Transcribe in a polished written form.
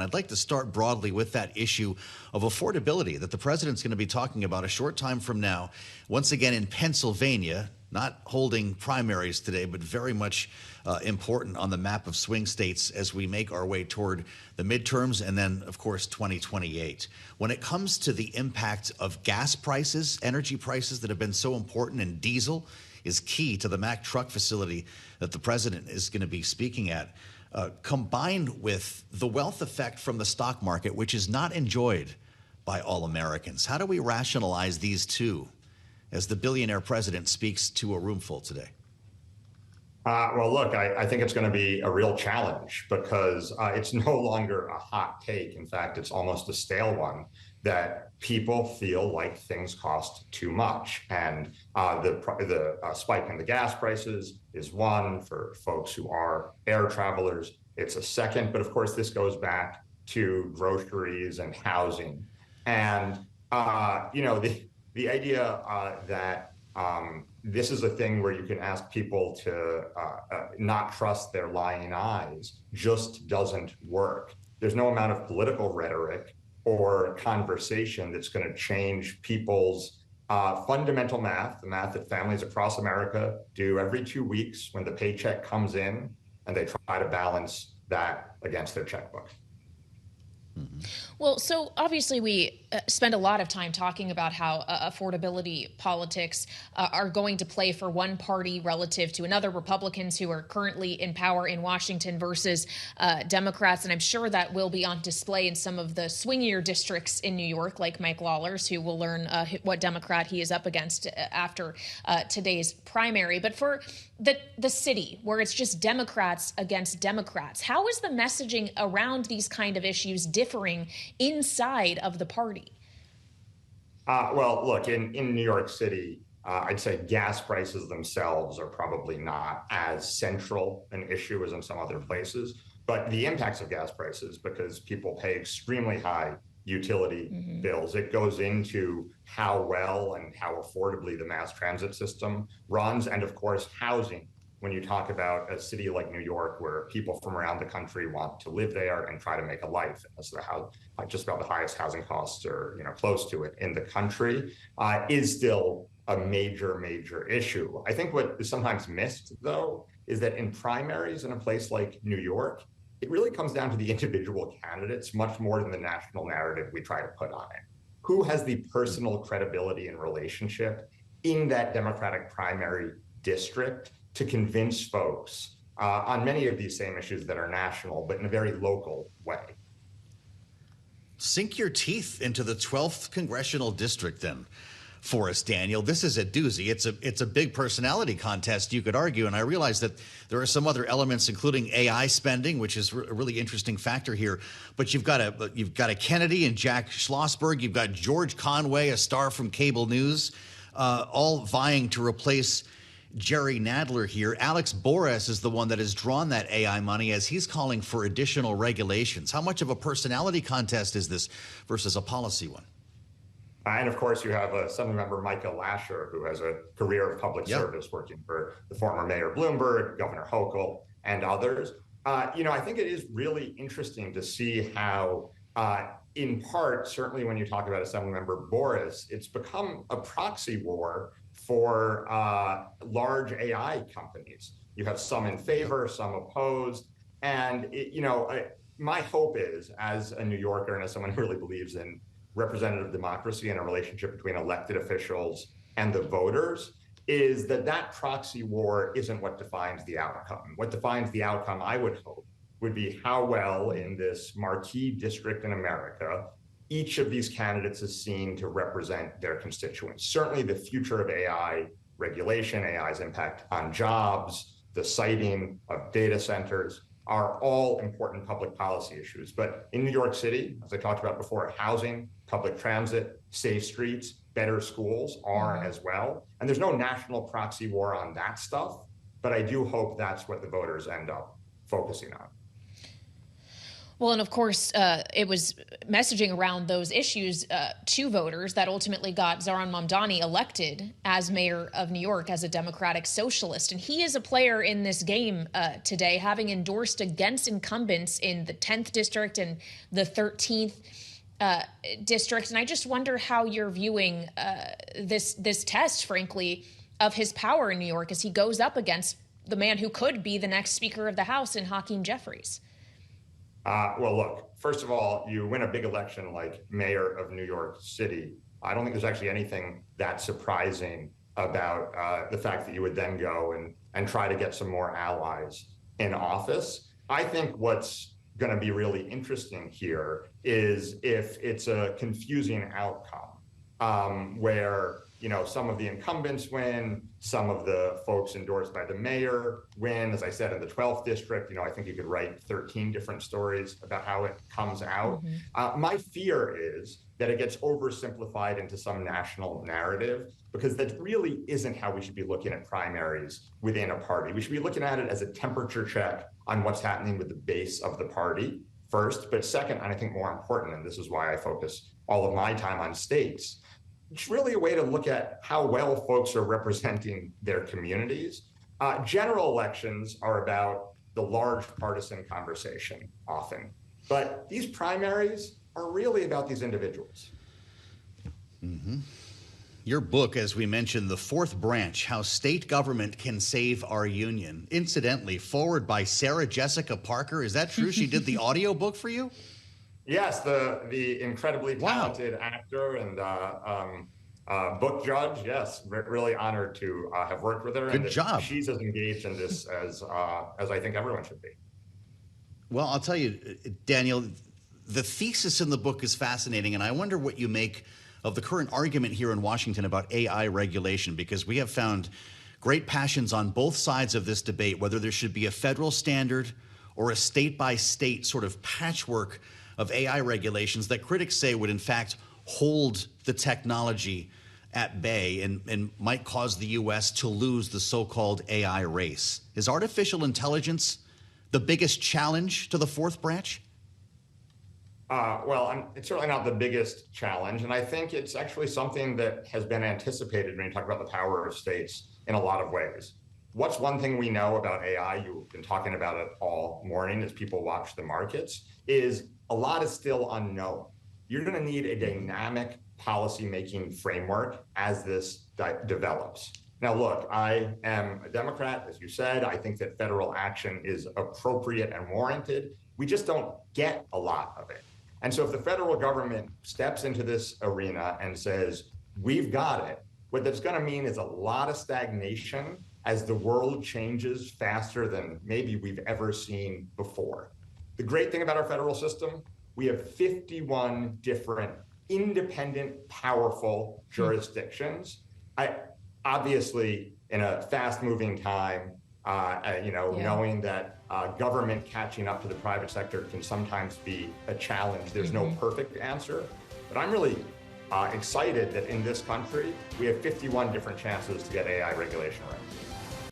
I'd like to start broadly with that issue of affordability that the president's going to be talking about a short time from now, once again in Pennsylvania, not holding primaries today, but very much important on the map of swing states as we make our way toward the midterms and then, of course, 2028. When it comes to the impact of gas prices, energy prices that have been so important, and diesel is key to the Mack truck facility that the president is going to be speaking at, combined with the wealth effect from the stock market, which is not enjoyed by all Americans. How do we rationalize these two as the billionaire president speaks to a room full today? Well, look, I think it's going to be a real challenge because it's no longer a hot take. In fact, it's almost a stale one that people feel like things cost too much. And the spike in the gas prices is one for folks who are air travelers. It's a second. But of course, this goes back to groceries and housing. And, the idea that this is a thing where you can ask people to not trust their lying eyes just doesn't work. There's no amount of political rhetoric or conversation that's going to change people's fundamental math, the math that families across America do every 2 weeks when the paycheck comes in and they try to balance that against their checkbook. Mm-hmm. Well, so obviously we spend a lot of time talking about how affordability politics are going to play for one party relative to another, Republicans who are currently in power in Washington versus Democrats. And I'm sure that will be on display in some of the swingier districts in New York, like Mike Lawler's, who will learn what Democrat he is up against after today's primary. But for the city, where it's just Democrats against Democrats, how is the messaging around these kind of issues differing inside of the party? Well, look, in New York City, I'd say gas prices themselves are probably not as central an issue as in some other places. But the impacts of gas prices, because people pay extremely high utility bills, it goes into how well and how affordably the mass transit system runs. And of course, housing. When you talk about a city like New York, where people from around the country want to live there and try to make a life, as just about the highest housing costs are, close to it in the country, is still a major issue. I think what is sometimes missed, though, is that in primaries in a place like New York, it really comes down to the individual candidates much more than the national narrative we try to put on it. Who has the personal credibility and relationship in that Democratic primary district to convince folks on many of these same issues that are national, but in a very local way? Sink your teeth into the 12th Congressional District then for us, Daniel. This is a doozy. It's a big personality contest, you could argue, and I realize that there are some other elements, including AI spending, which is a really interesting factor here. But you've got a Kennedy and Jack Schlossberg. You've got George Conway, a star from cable news, all vying to replace Jerry Nadler here. Alex Boras is the one that has drawn that AI money as he's calling for additional regulations. How much of a personality contest is this versus a policy one? And of course, you have Assemblymember Michael Lasher, who has a career of public service working for the former Mayor Bloomberg, Governor Hochul, and others. I think it is really interesting to see how, in part, certainly when you talk about Assemblymember Boras, it's become a proxy war for large AI companies. You have some in favor, some opposed. And, my hope is, as a New Yorker and as someone who really believes in representative democracy and a relationship between elected officials and the voters, is that proxy war isn't what defines the outcome. What defines the outcome, I would hope, would be how well in this marquee district in America each of these candidates is seen to represent their constituents. Certainly the future of AI regulation, AI's impact on jobs, the siting of data centers are all important public policy issues. But in New York City, as I talked about before, housing, public transit, safe streets, better schools are as well. And there's no national proxy war on that stuff, but I do hope that's what the voters end up focusing on. Well, and of course, it was messaging around those issues to voters that ultimately got Zohran Mamdani elected as mayor of New York as a Democratic socialist. And he is a player in this game today, having endorsed against incumbents in the 10th district and the 13th district. And I just wonder how you're viewing this test, frankly, of his power in New York as he goes up against the man who could be the next Speaker of the House in Hakeem Jeffries. Well, look, first of all, you win a big election like mayor of New York City. I don't think there's actually anything that surprising about the fact that you would then go and try to get some more allies in office. I think what's going to be really interesting here is if it's a confusing outcome where some of the incumbents win, some of the folks endorsed by the mayor win. As I said, in the 12th district, I think you could write 13 different stories about how it comes out. My fear is that it gets oversimplified into some national narrative, because that really isn't how we should be looking at primaries within a party. We should be looking at it as a temperature check on what's happening with the base of the party first. But second, and I think more important, and this is why I focus all of my time on states, it's really a way to look at how well folks are representing their communities. General elections are about the large partisan conversation often, but these primaries are really about these individuals. Your book, as we mentioned, The Fourth Branch, How State Government Can Save Our Union. Incidentally, forward by Sarah Jessica Parker. Is that true? She did the audio book for you? Yes, the incredibly talented actor and book judge. Yes, really honored to have worked with her. Good job. She's as engaged in this as I think everyone should be. Well, I'll tell you, Daniel, the thesis in the book is fascinating, and I wonder what you make of the current argument here in Washington about AI regulation, because we have found great passions on both sides of this debate, whether there should be a federal standard or a state-by-state sort of patchwork of AI regulations that critics say would in fact hold the technology at bay and might cause the U.S. to lose the so-called AI race. Is artificial intelligence the biggest challenge to the fourth branch? Well, it's certainly not the biggest challenge. And I think it's actually something that has been anticipated when you talk about the power of states in a lot of ways. What's one thing we know about AI, you've been talking about it all morning as people watch the markets, is a lot is still unknown. You're going to need a dynamic policymaking framework as this develops. Now, look, I am a Democrat, as you said. I think that federal action is appropriate and warranted. We just don't get a lot of it. And so if the federal government steps into this arena and says, we've got it, what that's going to mean is a lot of stagnation as the world changes faster than maybe we've ever seen before. The great thing about our federal system, we have 51 different independent, powerful jurisdictions. Obviously, in a fast-moving time, knowing that government catching up to the private sector can sometimes be a challenge. There's no perfect answer, but I'm really excited that in this country, we have 51 different chances to get AI regulation right.